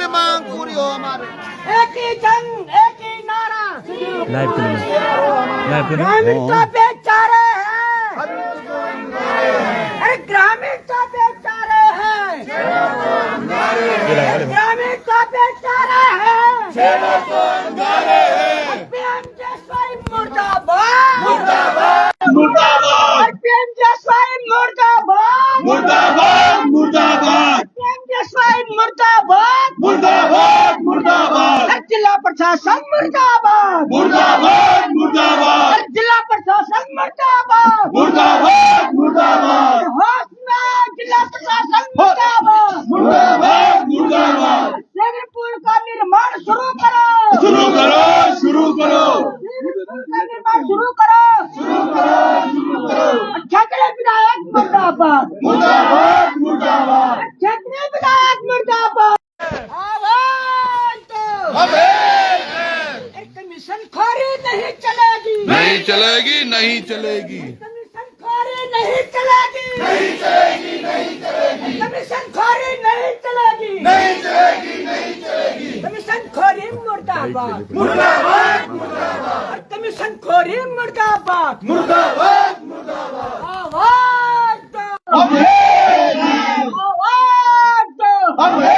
मांग पूरी हो हमारी। एक ही जंग एक ही नारा। लाइव ग्रामीण तो बेचारे हैं, अरे ग्रामीण तो बेचारे हैं, ग्रामीण तो बेचारे हैं। पीएम जसवाई मुर्दाबाद, मुर्दाबाद पीएम जसवाई मुर्दाबाद, मुर्दाबाद मुर्दाबाद पीएम जसवाई मुर्दाबाद, मुर्दाबाद मुर्दाबाद जिला प्रशासन मुर्दाबाद, मुर्दाबाद मुर्दाबाद जिला प्रशासन मुर्दाबाद, मुर्दाबाद मुर्दाबाद होश में जिला प्रशासन मुर्दाबाद, मुर्दाबाद मुर्दाबाद। शेरपुर का निर्माण शुरू करो, शुरू करो शुरू करो शेरपुर का निर्माण शुरू करो, क्षेत्रीय विधायक मुर्दाबाद, मुर्दाबाद मुर्दाबाद। क्षेत्रीय विधायक मुर्दाबाद। आवाज दो, कमीशन खोरी नहीं चलेगी, नहीं चलेगी नहीं चलेगी कमीशन खोरी नहीं चलेगी, नहीं चलेगी नहीं चलेगी कमीशन खोरी नहीं चलेगी, नहीं चलेगी नहीं चलेगी। कमीशन खोरी मुर्दाबाद, मुर्दाबाद मुर्दाबाद कमीशन खोरी मुर्दाबाद। मुर्दाबाद मुर्दाबाद। आवाज दो, अब आवाज दो, अरे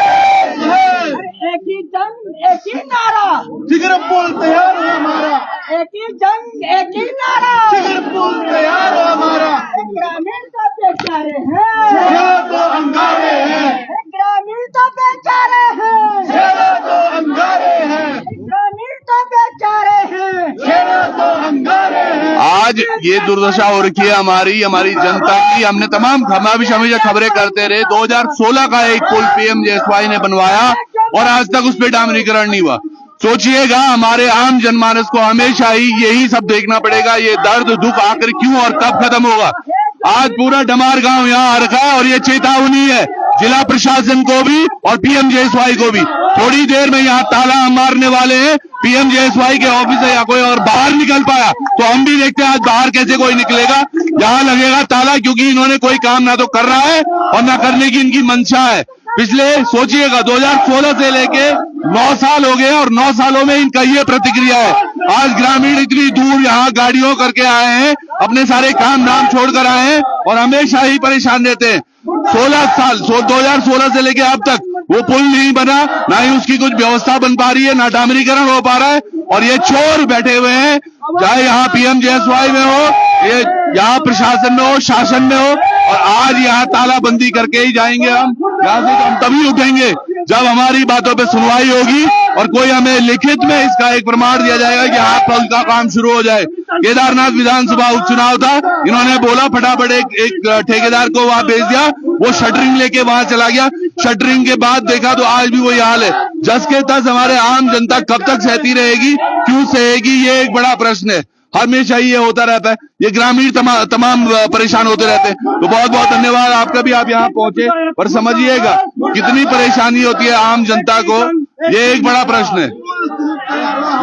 एक ही जंग एक ही नारा, जिगर पुल तैयार है हमारा, एक ही जंग एक ही नारा। जिगर पुल तैयार है हमारा। ग्रामीण तो बेचारे हैं, ये तो अंगारे हैं, ग्रामीण तो बेचारे हैं, ये तो अंगारे हैं, ग्रामीण तो बेचारे हैं। ये तो अंगारे हैं। आज ये दुर्दशा हो रखी है हमारी जनता की। हमने तमाम हमेशा खबरें करते रहे। 2016 का एक पुल पीएम जसवाई ने बनवाया और आज तक उस पर डामरीकरण नहीं हुआ। सोचिएगा, हमारे आम जनमानस को हमेशा ही यही सब देखना पड़ेगा। ये दर्द दुख आखिर क्यों और कब खत्म होगा। आज पूरा डमार गांव यहाँ आ रखा है और ये चेतावनी है जिला प्रशासन को भी और पीएम जसवाई को भी। थोड़ी देर में यहाँ ताला हम मारने वाले हैं। पीएम जसवाई के ऑफिस से या कोई और बाहर निकल पाया तो हम भी देखते हैं आज बाहर कैसे कोई निकलेगा। यहाँ लगेगा ताला, क्योंकि इन्होंने कोई काम ना तो कर रहा है और ना करने की इनकी मंशा है। पिछले सोचिएगा 2016 से लेके 9 साल हो गए और 9 सालों में इनका ये प्रतिक्रिया है। आज ग्रामीण इतनी दूर यहाँ गाड़ियों करके आए हैं, अपने सारे काम नाम छोड़कर आए हैं और हमेशा ही परेशान रहते हैं। 2016 से लेके अब तक वो पुल नहीं बना, ना ही उसकी कुछ व्यवस्था बन पा रही है, ना डामरीकरण हो पा रहा है। और ये चोर बैठे हुए हैं, चाहे यहाँ पीएम जसवाई में हो, ये यहाँ प्रशासन में हो, शासन में हो, और आज यहाँ तालाबंदी करके ही जाएंगे हम। यहाँ से तो हम तभी उठेंगे जब हमारी बातों पे सुनवाई होगी और कोई हमें लिखित में इसका एक प्रमाण दिया जाएगा कि हाँ पुल का काम शुरू हो जाए। केदारनाथ विधानसभा उपचुनाव था, इन्होंने बोला फटाफट एक ठेकेदार को वहां भेज दिया, वो शटरिंग लेके वहां चला गया। शटरिंग के बाद देखा तो आज भी वही हाल है। जस के तस हमारे आम जनता कब तक सहती रहेगी, क्यों सहेगी, ये एक बड़ा प्रश्न है। हमेशा ही ये होता रहता है, ये ग्रामीण तमाम परेशान होते रहते हैं। तो बहुत बहुत धन्यवाद आपका भी, आप यहाँ पहुंचे। पर समझिएगा कितनी परेशानी होती है आम जनता को, ये एक बड़ा प्रश्न है।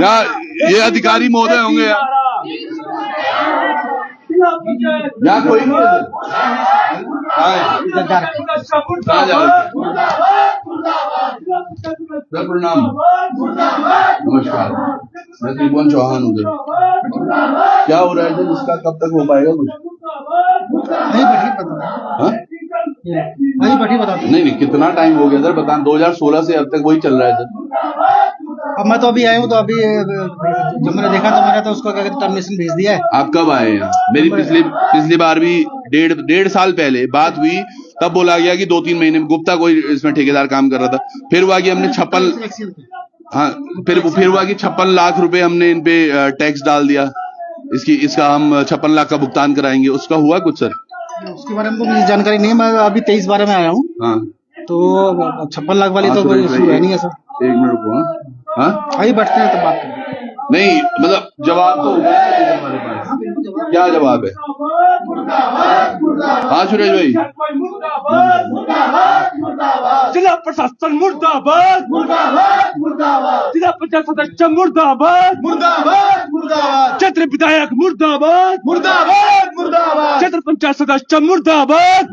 या ये अधिकारी महोदय होंगे यहाँ कोई नहीं है। प्रणाम, नमस्कार, मैं त्रिभुवन चौहान हूँ। क्या हो रहा है इसका, कब तक हो पाएगा कुछ? नहीं, कितना टाइम हो गया सर बता। 2016 से अब तक वही चल रहा है सर। अब मैं तो अभी आया हूँ, तो अभी जब मैंने देखा तो मैंने तो उसको क्या कहते टर्मिनेशन भेज दिया है। आप कब आए हैं? मेरी पिछली बार भी डेढ़ साल पहले बात हुई, तब बोला गया कि 2-3 महीने में गुप्ता कोई इसमें ठेकेदार काम कर रहा था। फिर हुआ कि हमने 56 हुआ कि 56 लाख रुपए हमने इन पे टैक्स डाल दिया। इसका हम 56 लाख का भुगतान कराएंगे। उसका हुआ कुछ सर? उसके बारे में मुझे जानकारी नहीं, मैं अभी 23 बारे में आया हूँ। हाँ, तो 56 लाख वाली तो है नहीं है सर। 1 मिनट रुको। हाँ, आइए बैठते हैं तो बात करें। नहीं मतलब जवाब तो हमारे पास क्या जवाब है? हाँ सुरेश भाई, जिला प्रशासन मुर्दाबाद, जिला पंचायत सदस्य मुर्दाबाद, क्षेत्र विधायक मुर्दाबाद, क्षेत्र पंचायत सदस्य मुर्दाबाद,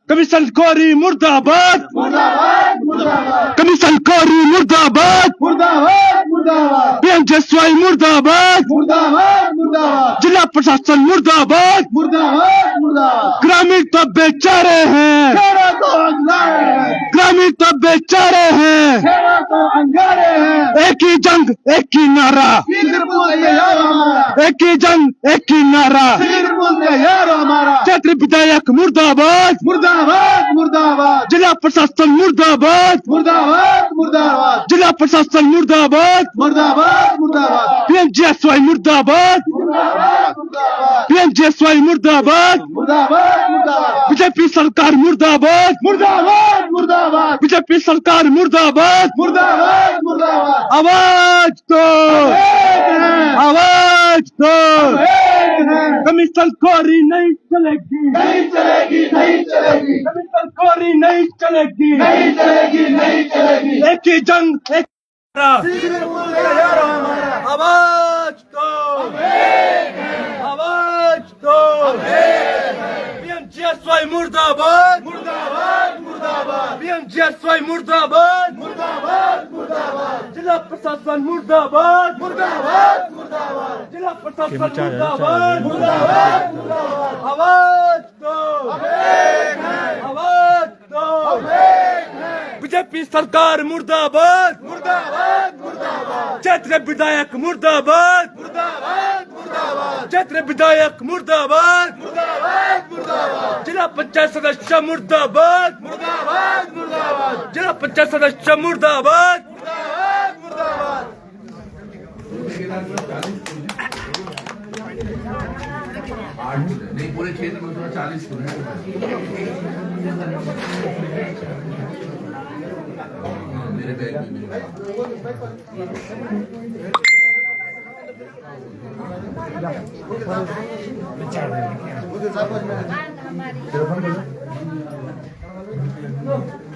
कमीशन खोरी मुर्दाबाद। कौरी मुर्दाबाद, मुर्दाबाद मुर्दाबाद पीएम जसवाई मुर्दाबाद, मुर्दाबाद मुर्दाबाद जिला प्रशासन मुर्दाबाद, मुर्दाबाद मुर्दाबाद ग्रामीण तो बेचारे हैं, शेरों को अंगारे हैं, ग्रामीण तो बेचारे हैं, शेरों को अंगारे हैं। एक ही जंग एक ही नारा, सिरपुर तैयार हमारा, एक ही जंग एक ही नारा, सिरपुर तैयार हमारा। क्षेत्र विधायक मुर्दाबाद, मुर्दाबाद मुर्दाबाद जिला प्रशासन मुर्दाबाद, मुर्दाबाद मुर्दाबाद जिला प्रशासन मुर्दाबाद, मुर्दाबाद मुर्दाबाद पीएम जसवाई मुर्दाबाद, पीएम जसवाई मुर्दाबाद, मुर्दाबाद मुर्दाबाद बीजेपी सरकार मुर्दाबाद, मुर्दाबाद मुर्दाबाद बीजेपी सरकार मुर्दाबाद, मुर्दाबाद मुर्दाबाद। आवाज दो, आवाज दो, कमीशन खोरी नहीं चलेगी, नहीं चलेगी नहीं चलेगी कमीशन खोरी नहीं चलेगी, नहीं चलेगी नहीं चलेगी। एक ही जंग एक सिरपुर तैयार हमारा, आवाज दो, आवाज दो, पीएम जसवाई मुर्दाबाद, मुर्दाबाद मुर्दाबाद पीएम जसवाई मुर्दाबाद, मुर्दाबाद मुर्दाबाद जिला प्रशासन मुर्दाबाद, मुर्दाबाद मुर्दाबाद जिला प्रशासन मुर्दाबाद, मुर्दाबाद मुर्दाबाद। आवाज दो, आवाज दो, बीजेपी सरकार मुर्दाबाद, मुर्दाबाद मुर्दाबाद क्षेत्र विधायक मुर्दाबाद, मुर्दाबाद मुर्दाबाद क्षेत्र विधायक मुर्दाबाद, मुर्दाबाद मुर्दाबाद जिला पंचायत सदस्य मुर्दाबाद, मुर्दाबाद मुर्दाबाद जिला पंचायत सदस्य मुर्दाबाद, मुर्दाबाद मुर्दाबाद। नहीं पूरे क्षेत्र में थोड़ा 40 मेरे बैग में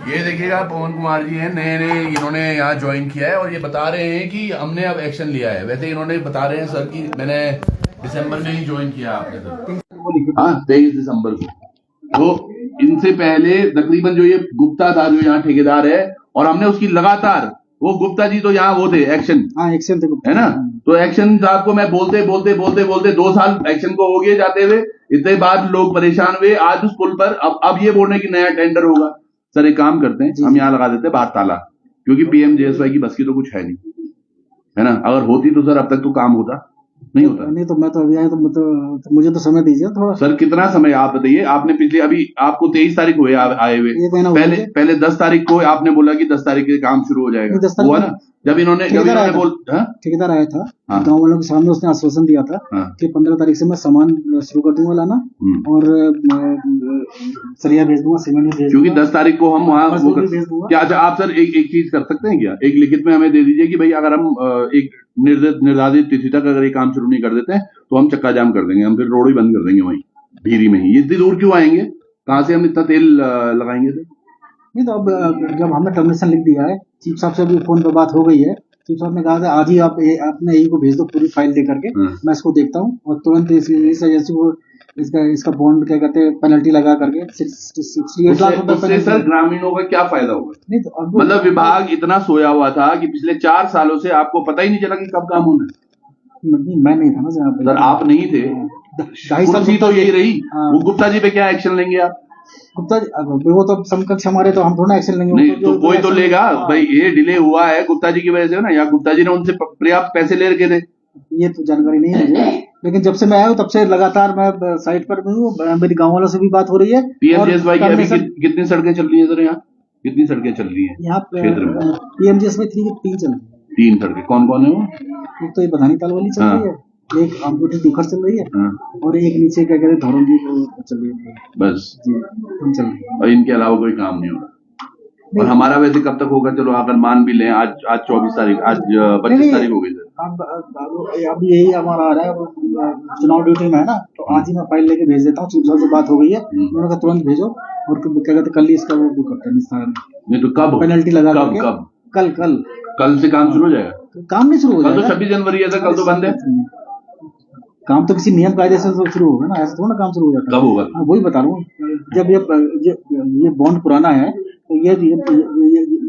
ये देखिएगा पवन कुमार जी हैं, नए नए इन्होंने यहाँ ज्वाइन किया है और ये बता रहे हैं कि हमने अब एक्शन लिया है। वैसे इन्होंने बता रहे हैं सर कि मैंने दिसंबर में ही ज्वाइन किया आपने सर, हाँ 23 दिसंबर को। तो इनसे पहले तकरीबन जो ये गुप्ता था जो यहाँ ठेकेदार है, और हमने उसकी लगातार, वो गुप्ता जी तो यहाँ वो थे एक्शन, हाँ एक्शन थे है ना, तो एक्शन साहब को मैं बोलते बोलते बोलते बोलते 2 साल एक्शन को हो गए जाते हुए, इतने बाद लोग परेशान हुए। आज उस पुल पर अब ये बोल रहे हैं कि नया टेंडर होगा। सर एक काम करते हैं, हम यहाँ लगा देते हैं बाहर ताला, क्योंकि पीएम जेएसवाई की बस की तो कुछ है नहीं, है ना। अगर होती तो सर अब तक तो काम होता, नहीं होता। नहीं तो मैं तो अभी आया तो मुझे तो समय दीजिए थोड़ा। सर कितना समय आप बताइए, आपने पिछले अभी आपको 23 तारीख हुए आए हुए, एक महीना हुआ पहले 10 तारीख को आपने बोला कि 10 तारीख के काम शुरू हो जाएगा, 10 तारीख हुआ ना। जब इन्होंने ठेकेदार आया था, हाँ। गांव वालों के सामने उसने आश्वासन दिया था हाँ। कि 15 तारीख से मैं सामान शुरू कर दूंगा लाना और सरिया भेज दूंगा, सीमेंट भी भेज क्योंकि दूंगा। 10 तारीख को हम वहाँ मजदूर भी भेज दूंगा। क्या अच्छा आप सर एक चीज कर सकते हैं क्या, एक लिखित में हमें दे दीजिए कि भाई अगर हम एक निर्धारित तिथि तक अगर ये काम शुरू नहीं कर देते हैं तो हम चक्का जाम कर देंगे, हम फिर रोड ही बंद कर देंगे वहीं भीरी में ही। ये इतनी दूर क्यों आएंगे, कहाँ से हम इतना तेल लगाएंगे सर? नहीं तो अब जब हमने टर्मिनेशन लिख दिया है, चीफ साहब से भी फोन पर बात हो गई है, चीफ साहब ने कहा था आज ही आप अपने यही को भेज दो पूरी फाइल दे करके, मैं इसको देखता हूँ और तुरंत इस एजेंसी को इसका बॉन्ड क्या कहते हैं पेनल्टी लगा करके 68 लाख रुपए उससे सर ग्रामीणों का क्या फायदा होगा? नहीं तो अब मतलब विभाग इतना सोया हुआ था कि पिछले 4 सालों से आपको पता ही नहीं चला कि कब काम होना है। नहीं, मैं नहीं था ना सर आप नहीं थे, 2.5 साल कुर्सी तो यही रही। हाँ। वो गुप्ता जी पे क्या एक्शन लेंगे आप? गुप्ता जी वो तो समकक्ष हमारे, तो हम थोड़ा एक्शन लेंगे। नहीं तो कोई तो लेगा भाई, ये डिले हुआ है गुप्ता जी की वजह से ना, या गुप्ता जी ने उनसे पर्याप्त पैसे ले रखे थे, ये तो जानकारी नहीं है मुझे, लेकिन जब से मैं आया हूँ तब से लगातार मैं साइट पर भी हूँ, मेरी गांव वालों से भी बात हो रही है। पीएमजीएसवाई की अभी कितनी सड़कें चल रही है सर? यहाँ कितनी सड़कें चल रही है यहाँ क्षेत्र में? पीएमजीएसवाई 3 चल रही है। 3 सड़कें कौन कौन है वो? एक तो ये बधानी ताल वाली चल रही है, एक आमकोटी दुखर चल रही है, हाँ। और एक नीचे क्या कहते हैं धौरंगी चल रही है। बस जी हम चल रही है। और इनके अलावा कोई काम नहीं हो रहा। और हमारा वैसे कब तक होगा? चलो अगर मान भी लें आज 24 तारीख, आज 25 तारीख हो गई सर। अब यही हमारा आ रहा है, चुनाव ड्यूटी में है ना, तो आज ही मैं फाइल लेके भेज देता हूँ। चीफ साहब से बात हो गई है, उन्होंने कहा तुरंत भेजो, और क्या कहते कल ही इसका वो करते हैं निस्तारण। नहीं तो कब पेनल्टी लगा करके कब कल से काम शुरू हो जाएगा? काम नहीं शुरू हो कल जाएगा। तो 26 जनवरी है सर, कल तो बंद है। काम तो किसी नियम कायदे से तो शुरू होगा ना, ऐसा थोड़ा ना काम शुरू हो जाता है। कब होगा? वही बता रहा हूँ, जब ये बॉन्ड पुराना है तो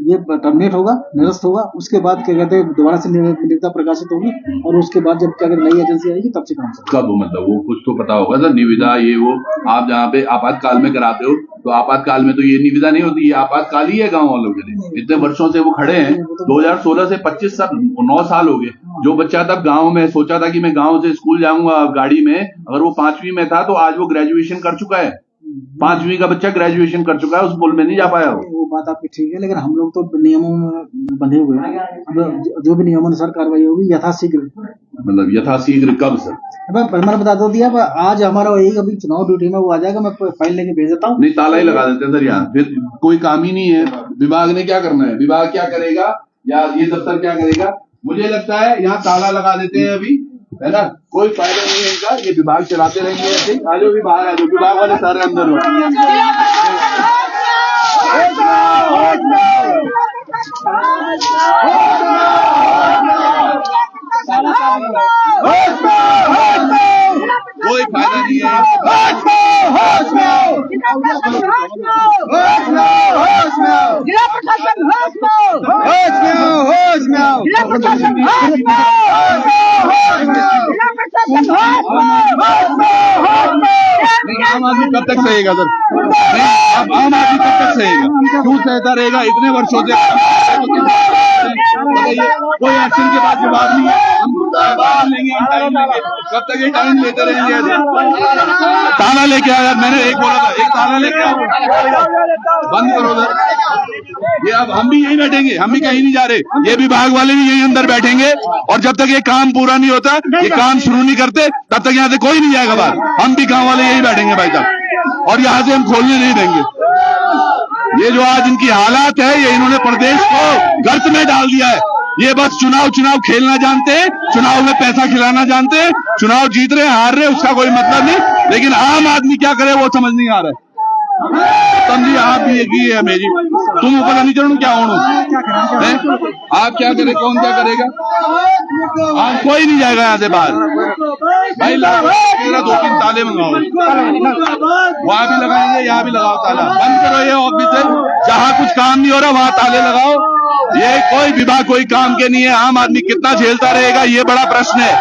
ये टर्मिनेट होगा, निरस्त होगा, उसके बाद क्या कहते हैं दोबारा से निविदा प्रकाशित होगी और उसके बाद जब क्या कहते हैं नई एजेंसी आएगी तब से काम चलेगा। कब मतलब वो कुछ तो पता होगा सर, निविदा ये वो आप जहाँ पे आपातकाल में कराते हो तो आपातकाल में तो ये निविदा नहीं होती, ये आपातकाल ही है गाँव वालों के लिए। इतने वर्षों से वो खड़े हैं, 2016 से 25 साल 9 साल हो गए। जो बच्चा तब गाँव में सोचा था कि मैं गाँव से स्कूल जाऊंगा गाड़ी में, अगर वो 5वीं में था तो आज वो ग्रेजुएशन कर चुका है। 5वीं का बच्चा ग्रेजुएशन कर चुका है, उस पुल में नहीं जा पाया वो बात आपकी ठीक है, लेकिन हम लोग तो नियमों में बंधे हुए हैं। जो भी नियमानुसार कार्रवाई होगी यथाशीघ्र, मतलब यथाशीघ्र कब सर? मैंने बता दो दिया, आज हमारा वही अभी चुनाव ड्यूटी में वो आ जाएगा, मैं फाइल लेके भेज देता हूँ। नहीं ताला ही लगा देते हैं सर यहाँ, फिर कोई काम ही नहीं है। विभाग ने क्या करना है, विभाग क्या करेगा या ये दफ्तर क्या करेगा? मुझे लगता है यहाँ ताला लगा देते हैं अभी, है ना, कोई फायदा नहीं है इनका, ये विभाग चलाते रहेंगे ऐसे ही। आ जाओ विभाग, आ जाओ विभाग वाले सारे अंदर हो। कोई फायदा नहीं है। जिला प्रशासन होश में आओ, जिला प्रशासन होश में आओ, जिला प्रशासन होश में आओ। आम आदमी कब तक सहेगा सर? नहीं, अब आम आदमी कब तक सहेगा? क्यों सहता रहेगा इतने वर्षों से? कोई एक्शन के बाद जवाब नहीं है, हम लेंगे, हम टाइम लेंगे, कब तक ये टाइम लेते रहेंगे ऐसे? ताला लेके आया, मैंने एक बोला था, एक ताला लेके आओ, बंद करो सर। ये अब हम भी यहीं बैठेंगे, हम भी कहीं नहीं जा रहे, ये विभाग वाले भी यहीं अंदर बैठेंगे और जब तक ये काम पूरा नहीं होता, ये काम शुरू नहीं करते, तब तक यहाँ से कोई नहीं जाएगा बाहर। हम भी गांव वाले यहीं बैठेंगे भाई साहब, और यहाँ से हम खोलने नहीं देंगे। ये जो आज इनकी हालात है, ये इन्होंने प्रदेश को गर्त में डाल दिया है। ये बस चुनाव खेलना जानते हैं, चुनाव में पैसा खिलाना जानते हैं, चुनाव जीत रहे हार रहे उसका कोई मतलब नहीं, लेकिन आम आदमी क्या करे वो समझ नहीं आ रहा है। समझिए आप भी एक ही है मेरी, तुम ऊपर नहीं चढ़ू क्या होणू, आप क्या करे, कौन क्या करेगा? आप कोई नहीं जाएगा यहाँ से बाहर भाई। मेरा 2-3 ताले मंगाओ, वहां भी लगाएंगे, यहाँ भी लगाओ ताला, बंद करो ये ऑफिस है, जहाँ कुछ काम नहीं हो रहा वहां ताले लगाओ। ये कोई विभाग कोई काम के नहीं है, आम आदमी कितना झेलता रहेगा ये बड़ा प्रश्न है,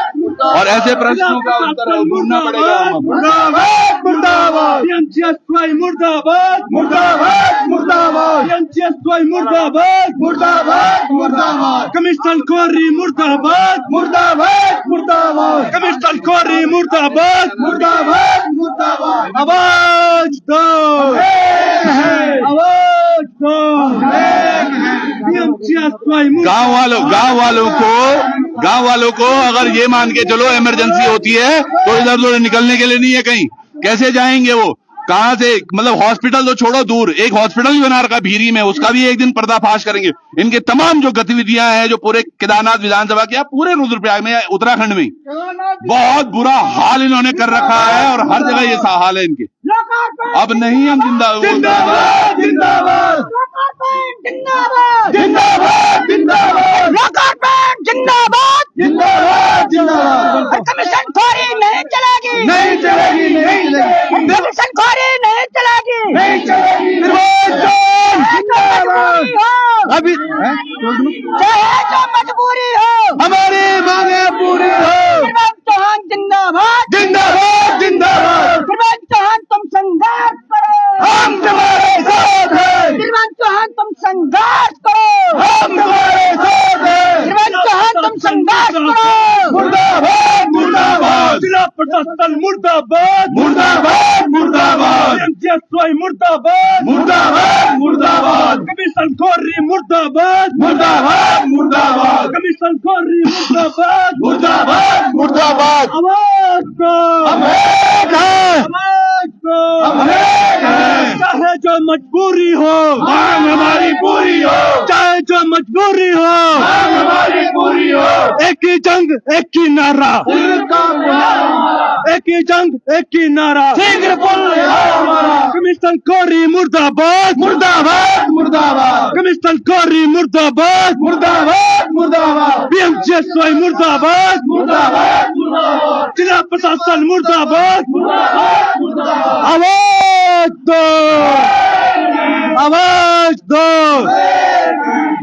और ऐसे प्रश्नों का उत्तर ढूंढना पड़ेगा। मुर्दाबाद मुर्दाबाद, PMGSY मुर्दाबाद, मुर्दाबाद मुर्दाबाद, PMGSY मुर्दाबाद, मुर्दाबाद मुर्दाबाद, कमिश्नर कोरी मुर्दाबाद, मुर्दाबाद मुर्दाबाद, कमिश्नर कोरी मुर्दाबाद, मुर्दाबाद मुर्दाबाद। आवाज दो, आवाज दो। PMGSY गांव वालों को अगर ये मान के चलो इमरजेंसी होती है तो इधर उधर निकलने के लिए नहीं है कहीं, कैसे जाएंगे वो? कहां से, मतलब हॉस्पिटल तो छोड़ो दूर, एक हॉस्पिटल भी बना रखा भीरी में, उसका भी एक दिन पर्दाफाश करेंगे। इनके तमाम जो गतिविधियां हैं, जो पूरे केदारनाथ विधानसभा के, पूरे रुद्रप्रयाग में, उत्तराखंड में बहुत बुरा हाल इन्होंने कर रखा है, और हर जगह ये हाल है इनके। अब नहीं हम जिंदाबाद जिंदाबाद जिंदाबाद जिंदाबाद जिंदाबाद जिंदाबाद लोकार्पण जिंदाबाद जिंदाबाद जिंदाबाद। कमीशन खोरी नहीं चलेगी, नहीं चलेगी, नहीं चलेगी, कमीशन खोरी नहीं चलेगी, नहीं चलेगी। मजबूरी हो, अभी चाहे जो मजबूरी हो, हमारी मांगे पूरी हो। शिवराज चौहान जिंदाबाद, जिंदाबाद जिंदाबाद, शिवराज चौहान तुम संघर्ष करो, हम तुम्हारे साथ हैं, शिवराज चौहान तुम संघर्ष करो, हम तुम्हारे साथ हैं। शिवराज चौहान तुम संघर्ष करो। मुर्दाबाद मुर्दाबाद, जिला प्रशासन मुर्दाबाद, मुर्दाबाद मुर्दाबाद, PMGSY मुर्दाबाद, मुर्दाबाद मुर्दाबाद, कमीशन कोरी मुर्दाबाद, मुर्दाबाद मुर्दाबाद, कमीशन कोरी मुर्दाबाद, मुर्दाबाद मुर्दाबाद। आवाज दो, हम एक हैं, आवाज दो। हम एक हैं, चाहे जो मजबूरी हो, मांग हमारी पूरी हो, चाहे जो मजबूरी हो, मांग हमारी पूरी हो। एक ही जंग एक ही नारा, दिल का बुलावा, एक ही जंग एक ही नारा, शीघ्र पुल है हमारा। कमीशन कोरी मुर्दाबाद, मुर्दाबाद मुर्दाबाद, कमीशन कोरी मुर्दाबाद, मुर्दाबाद मुर्दाबाद, PMGSY मुर्दाबाद, मुर्दाबाद मुर्दाबाद, जिला प्रशासन मुर्दाबाद। मुर्दाबाद मुर्दाबाद। आवाज दो, आवाज दो।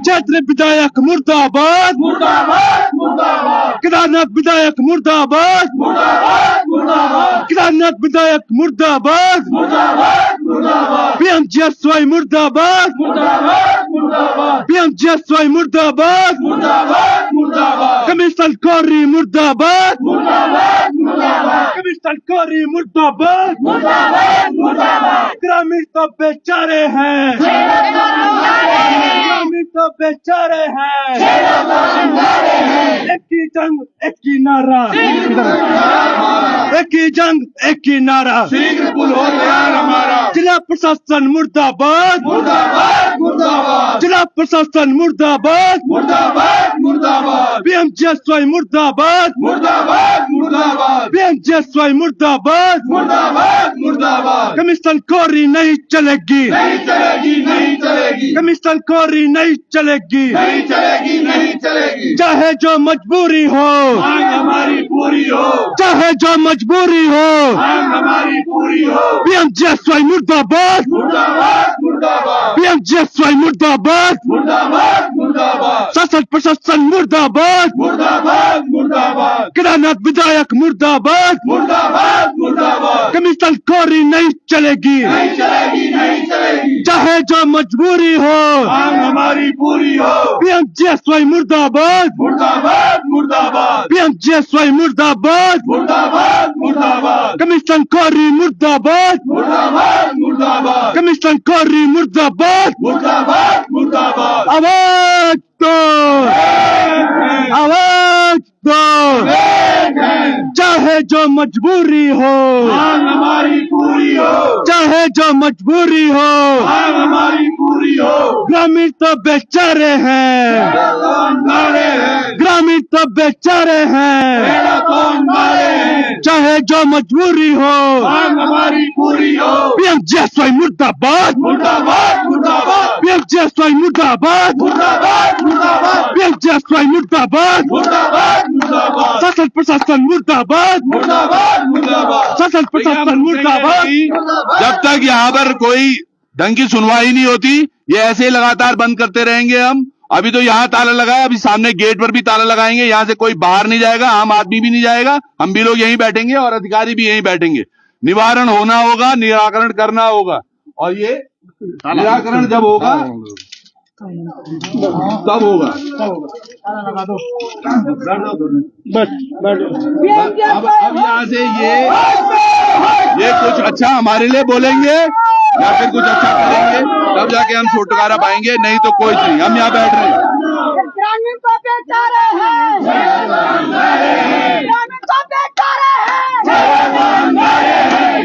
चैत्र विधायक मुर्दाबाद, मुर्दाबाद मुर्दाबाद केदारनाथ विधायक मुर्दाबाद, मुर्दाबाद मुर्दाबाद केदारनाथ विधायक मुर्दाबाद, मुर्दाबाद मुर्दाबाद पीएमजीएसवाई मुर्दाबाद, मुर्दाबाद मुर्दाबाद पीएमजीएसवाई मुर्दाबाद, मुर्दाबाद मुर्दाबाद कमिश्नर कौरी मुर्दाबाद, मुर्दाबाद मुर्दाबाद कमिश्नर कौरी मुर्दाबाद, मुर्दाबाद मुर्दाबाद ग्रामीण तो बेचारे हैं, ग्रामीण तो बेचारे हैं, एक ही जंग एक ही नारा, एक ही जंग एक ही नारा, शीघ्र पुल हो तैयार हमारा जिला प्रशासन मुर्दाबाद, मुर्दाबाद मुर्दाबाद जिला प्रशासन मुर्दाबाद, मुर्दाबाद मुर्दाबाद पीएमजीएसवाई मुर्दाबाद, मुर्दाबाद मुर्दाबाद पीएमजीएसवाई मुर्दाबाद, मुर्दाबाद मुर्दाबाद कमिश्नर कौरी नहीं चलेगी, नहीं चलेगी नहीं चलेगी कमिश्नर कौरी नहीं चलेगी, नहीं चलेगी नहीं चलेगी चाहे जो मजबूरी हो, मांग हमारी पूरी हो चाहे जो मजबूरी हो, मांग हमारी पूरी हो पीएमजीएसवाई मुर्दाबाद, मुर्दाबाद मुर्दाबाद पीएमजीएसवाई मुर्दाबाद, मुर्दाबाद मुर्दाबाद शासन प्रशासन मुर्दाबाद, मुर्दाबाद मुर्दाबाद केदारनाथ विधायक मुर्दाबाद, मुर्दाबाद मुर्दाबाद कमिश्नर कौरी नहीं चलेगी, नहीं चलेगी नहीं चलेगी चाहे जो मजबूरी हो, मांग हमारी पूरी हो पीएमजीएसवाई मुर्दाबाद, मुर्दाबाद मुर्दाबाद पीएमजीएसवाई मुर्दाबाद, मुर्दाबाद मुर्दाबाद कमिश्नर कौरी मुर्दाबाद, मुर्दाबाद मुर्दाबाद कमिश्नर कौरी मुर्दाबाद, मुर्दाबाद मुर्दाबाद आवाज दो, आवाज दो, चाहे जो मजबूरी हो, मांग हमारी पूरी हो चाहे जो मजबूरी हो, मांग हमारी पूरी हो ग्रामीण तो बेचारे हैं, नारे हैं ग्रामीण तो बेचारे हैं, मेरा कौन मारे हैं चाहे जो मजबूरी हो, मांग हमारी पूरी हो पीएमजीएसवाई मुर्दाबाद, मुर्दाबाद मुर्दाबाद पीएमजीएसवाई मुर्दाबाद, मुर्दाबाद मुर्दाबाद पीएमजीएसवाई मुर्दाबाद, मुर्दाबाद मुर्दाबाद शासन प्रशासन मुर्दाबाद, मुर्दाबाद मुर्दाबाद शासन प्रशासन मुर्दाबाद। जब तक यहाँ पर कोई ढंग की सुनवाई नहीं होती, ये ऐसे ही लगातार बंद करते रहेंगे हम। अभी तो यहाँ ताला लगा है, अभी सामने गेट पर भी ताला लगाएंगे, यहाँ से कोई बाहर नहीं जाएगा, आम आदमी भी नहीं जाएगा, हम भी लोग यहीं बैठेंगे और अधिकारी भी यहीं बैठेंगे। निवारण होना होगा, निराकरण करना होगा, और ये निराकरण जब होगा तब होगा। अब यहाँ से ये कुछ अच्छा हमारे लिए बोलेंगे या फिर कुछ अच्छा करेंगे, तब जाके हम छुटकारा पाएंगे, नहीं तो कोई नहीं। हम यहाँ बैठ रहे हैं। ग्रामीण को बेचारे हैं, ग्रामीण को बेचारे हैं,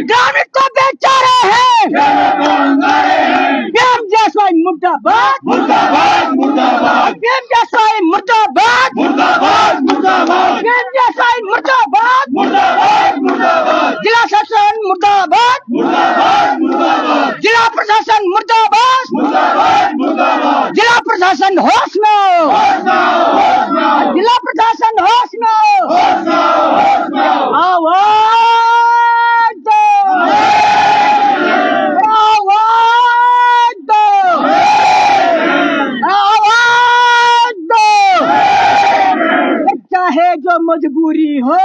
ग्रामीण को बेचारे हैं, पीएमजीएसवाई मुर्दाबाद, मुर्दाबाद मुर्दाबाद पीएमजीएसवाई मुर्दाबाद, मुर्दाबाद मुर्दाबाद पीएमजीएसवाई मुर्दाबाद, मुर्दाबाद मुर्दाबाद जिला शासन मुर्दाबाद, मुर्दाबाद मुर्दाबाद जिला प्रशासन मुर्दाबाद, मुर्दाबाद मुर्दाबाद जिला प्रशासन होश में हो, जिला प्रशासन होश में हो, आवाज दो, आवाज दो, आवाज दो, चाहे जो मजबूरी हो,